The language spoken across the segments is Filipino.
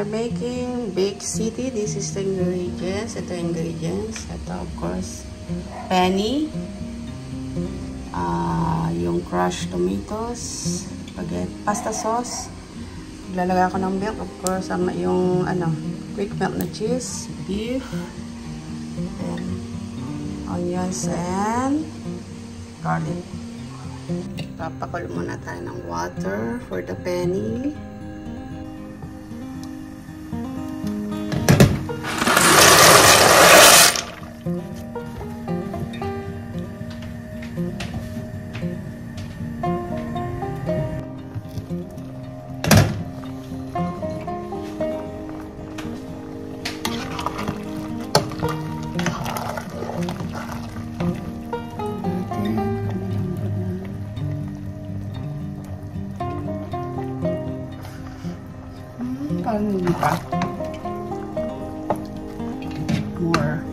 making Bake City. This is the ingredients. Ito yung ingredients. Ito, of course, penny. Yung crushed tomatoes. Pasta sauce. Lalagay ako ng milk. Of course, yung quick melt na cheese. Beef. And onions and garlic. Papakulo muna tayo ng water for the penny. Parang hindi pa. More.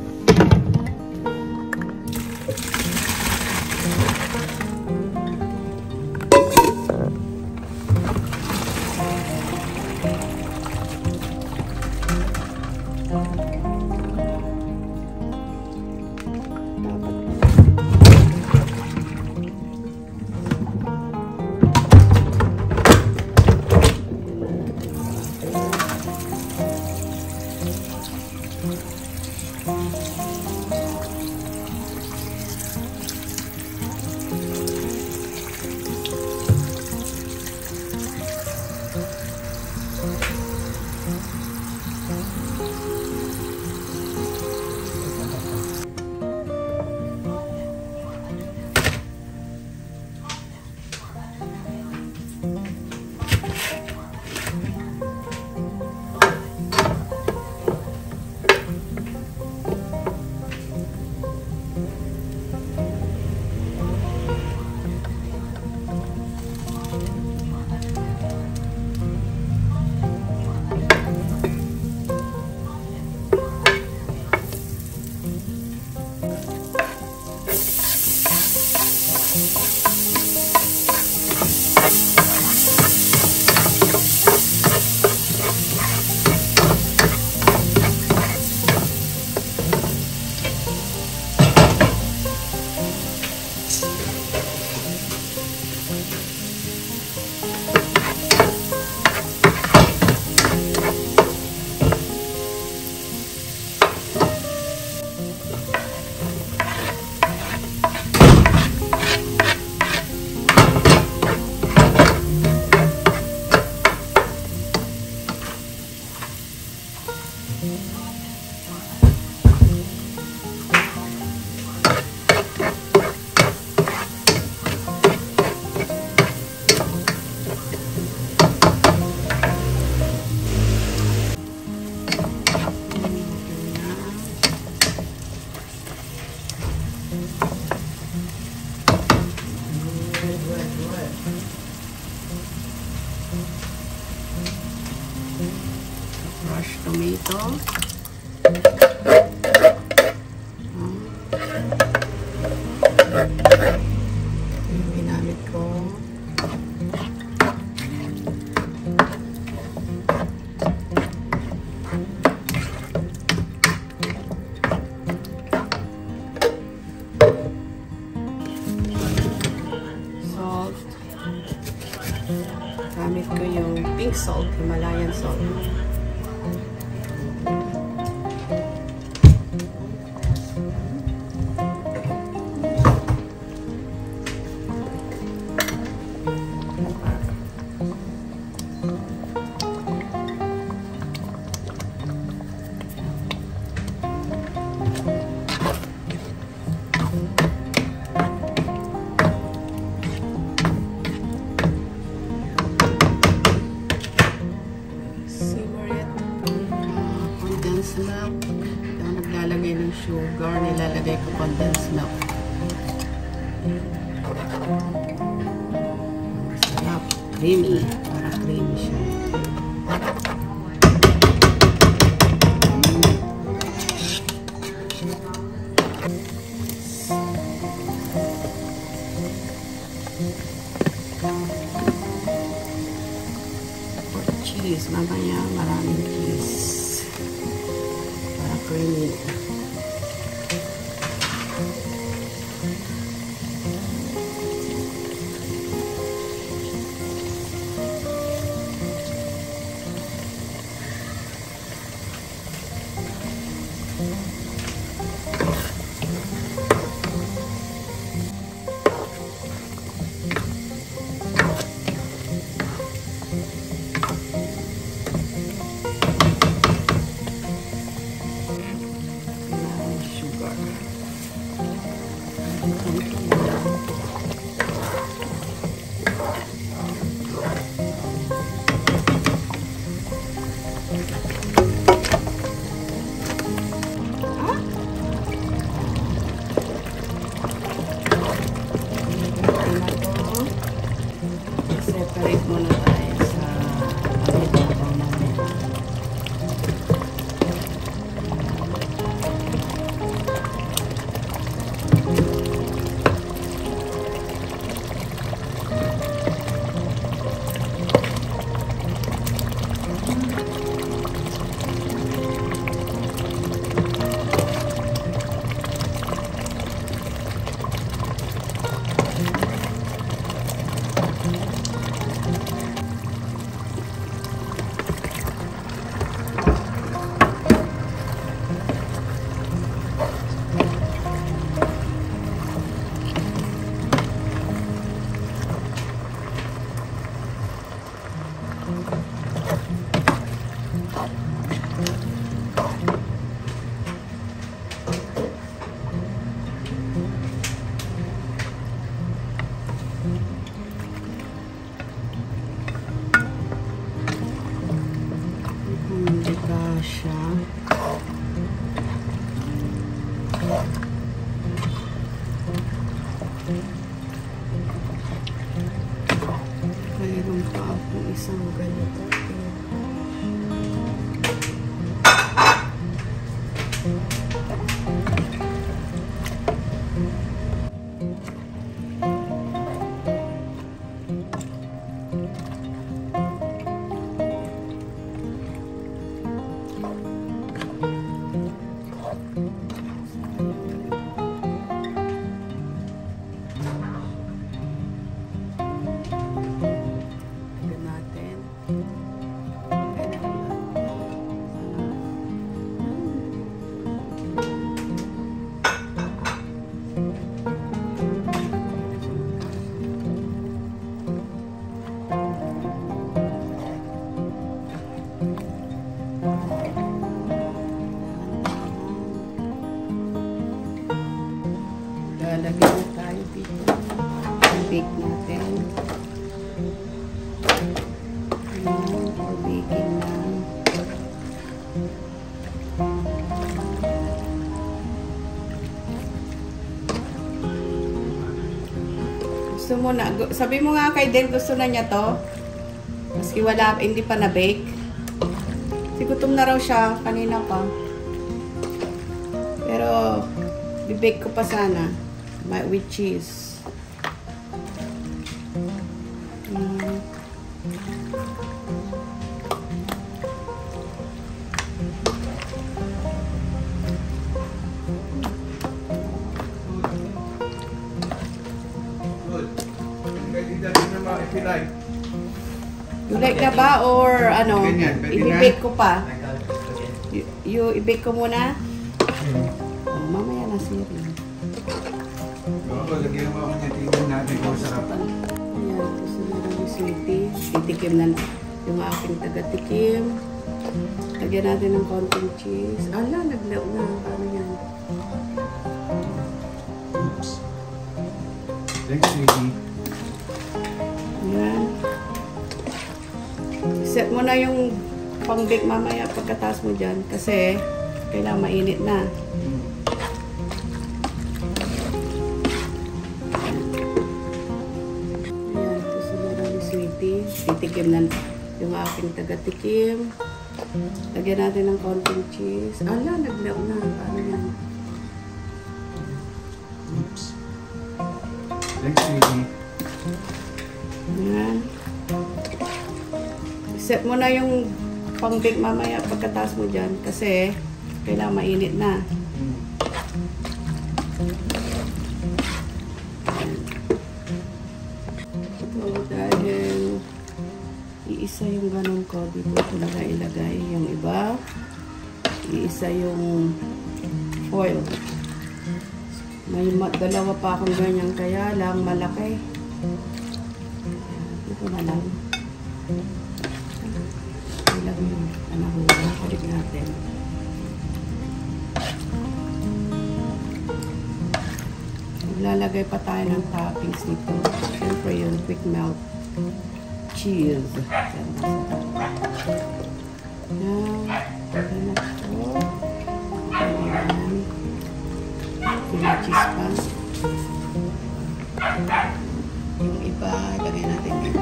Crushed tomato. Yung ginamit ko. Salt. Gamit ko yung pink salt, Himalayan salt. Milk. Kung naglalagay ng sugar, nilalagay ko condensed milk. Masarap. Creamy. Para creamy siya. Cheese. Mamaya maraming cheese. creamy. Separate muna tayo sa pagkitabaw namin. Hindi ka siya. Mayroon pa akong isang ganito. Lalagyan na tayo dito. I-bake natin. Ayan, for baking na. Gusto mo na, sabi mo nga kay Del, gusto na niya to. Maski wala, hindi pa na-bake. Kasi gutom na raw siya kanina pa. Pero, bibake ko pa sana. With cheese. You like ka ba or ano? I-bake ko pa. You i-bake ko muna? Oh, mamaya na siya rin. Lagyan mo ako niya, tingnan natin kung sarap. Ayan, gusto nyo rin yung sweetie. Titikim na yung aking taga-tikim. Lagyan natin ng konting cheese. Ala, naglaw na. Paano yan? Oops. Thanks, sweetie. Ayan. Set mo na yung pang-bake mamaya pagkataas mo dyan. Kasi, kailangan mainit na. Titikim na yung aking taga-tikim. Lagyan natin ng konting cheese. Ala, naglaw na. Paano yan? Oops. Thanks, sweetie. Ayan. Set mo na yung pang-bake mamaya pagkataas mo dyan. Kasi, Kailangan mainit na. Ito dahil iisa yung ganun ko, dito talaga ilagay yung iba. Iisa yung foil. May dalawa pa akong ganyan, kaya lang malaki. Ito na lang. Ilang yung balik natin. Maglalagay pa tayo ng toppings dito. Siyempre yung quick melt cheese. Okay na ito. Ayan. Cheese pa. Yung iba, ilagay natin dito.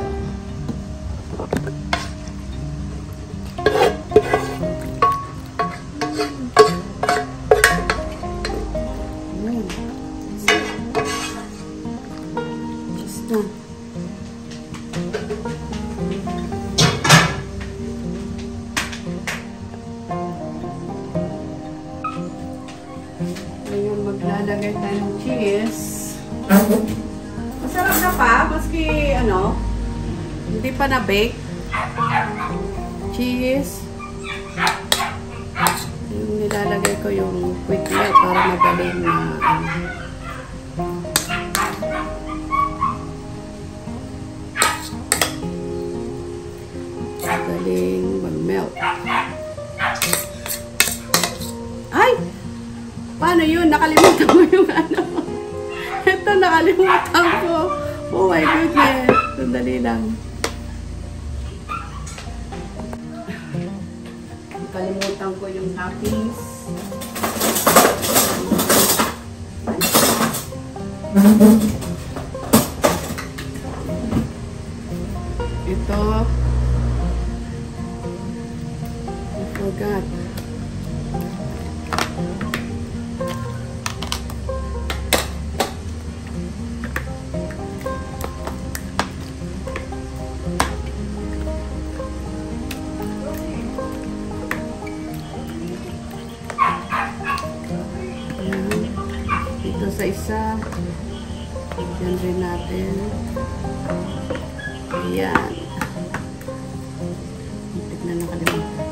Cheese na. Ngayon, maglalagay tayo ng cheese. Masarap na pa, maski ano, hindi pa na-bake. Cheese. Yung nilalagay ko yung quick melt para magaling na magaling mag-melt. Ay! Paano yun? Nakalimutan mo yung ano. Ito, nakalimutan ko. Oh my goodness. Sandali lang. Nakalimutan ko yung toppings. Ito. I forgot. Ito sa isa. Yan rin natin. Ayan. Muntik na nakalimutan.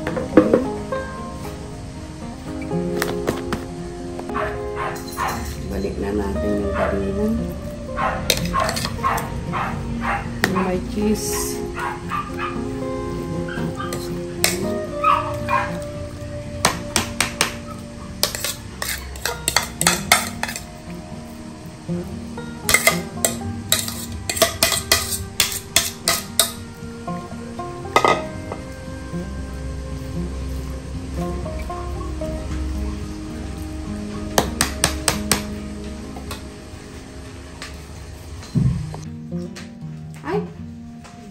Balik na natin yung kanina. Yung may cheese. Ay!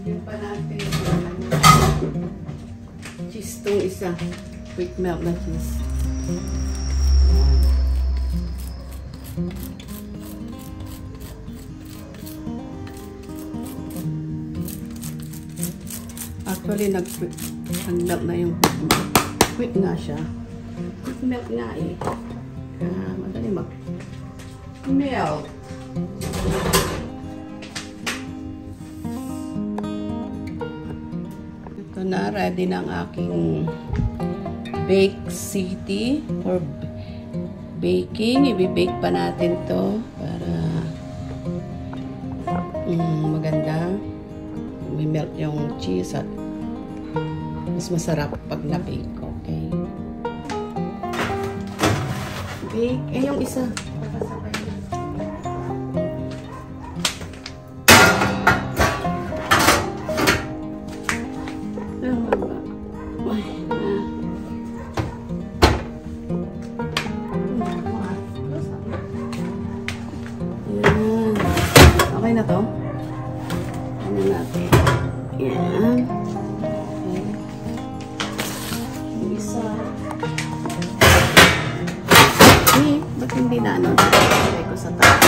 Hindi pa natin cheese itong isa. Quick melt na cheese. Actually, nag-melt na yung quick melt. Quick nga siya. Quick melt nga eh. Kaya madali mag-melt. Ito na, ready na ang aking bake city for baking. I-bake pa natin to para maganda. Melt yung cheese at mas masarap pag na-bake. Okay. Bake. Eh, yung isa. Okay na to. Ano natin? Yan. Okay. Yung isa. Eh, ba't hindi na ano? Ilagay ko sa taas.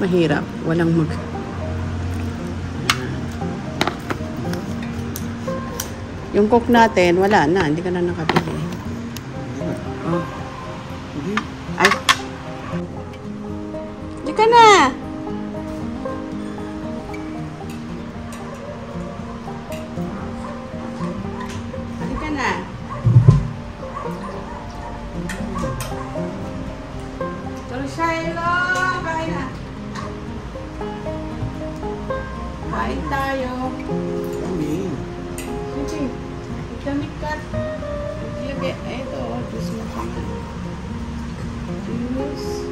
Mahirap. Walang mag... Yung coke natin, wala na. Hindi ka na nakabili. Oh. Hindi. Ay. Hindi ka na. Hindi ka na. Pero Shiloh, kain na. Kain tayo. Hindi. Sige. Damit ka. Lagay. Ito. Juice mo ka na. Juice.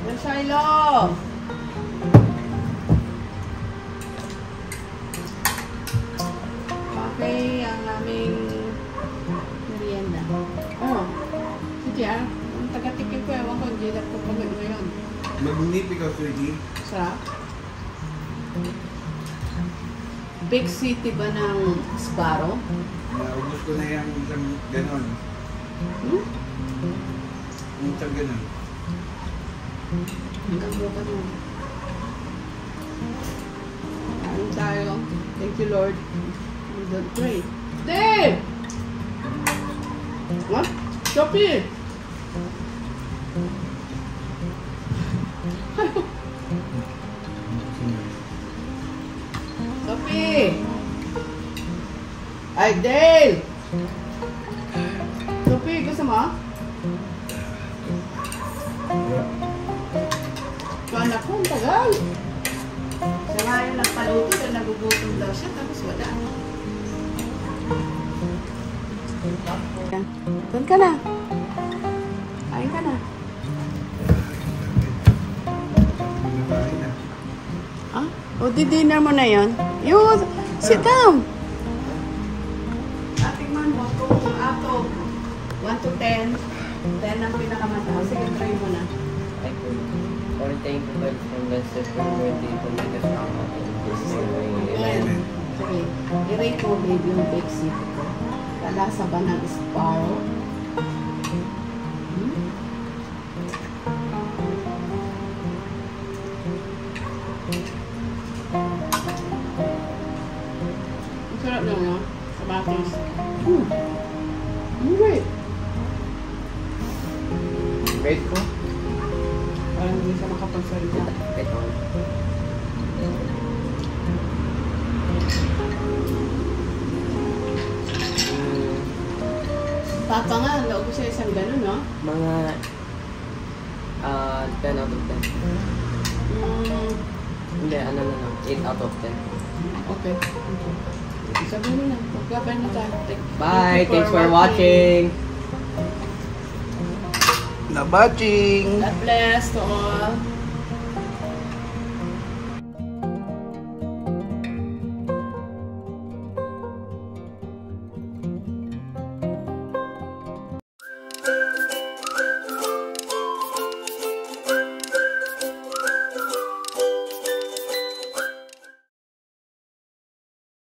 Yan, Shiloh. Okay, ang aming merienda. Oh. Sige ah. Ang taga-tikim ko, ewan ko, hindi lang ko pagod ngayon. Mag-nip ikaw, sweetie. Sarap. Big city ba ng Sbarro? Naubos ko na yung isang ganon. Hmm? Yung isang ganon. Hanggang buka mo. Kain tayo. Thank you, Lord. We don't pray. Dave! What? Shopee! Sophie! Ay, Dale! Sophie, gusto mo? Ito anak ko, ang tagal. Siya nga yung nagpaluto na nagugutom daw siya, tapos wala. Doon ka na. Kain ka na. Nakain na. Ah? O, di-dinner mo na yun? You, sit down. Atingman mo kung ato 1 to 10. 10 ang pinakamataas. Sige, try mo na. I could or thank you God from the super birthday to make us come out in this way. Amen. Sige. I-rate mo, baby, yung big city ko. Kalasa ba ng Sbarro? Hmm? Ang sarap lang, no? Kamatis. Great. Great ko? Parang hindi siya makapagsalita. Ito. Papa nga, loob ko sa isang gano'n, no? Mga 10 out of 10. Hindi, ano na lang. 8 out of 10. Okay. Sabi mo na. Magkabay na tayo. Bye! Thanks for watching! Nabaching! God bless to all.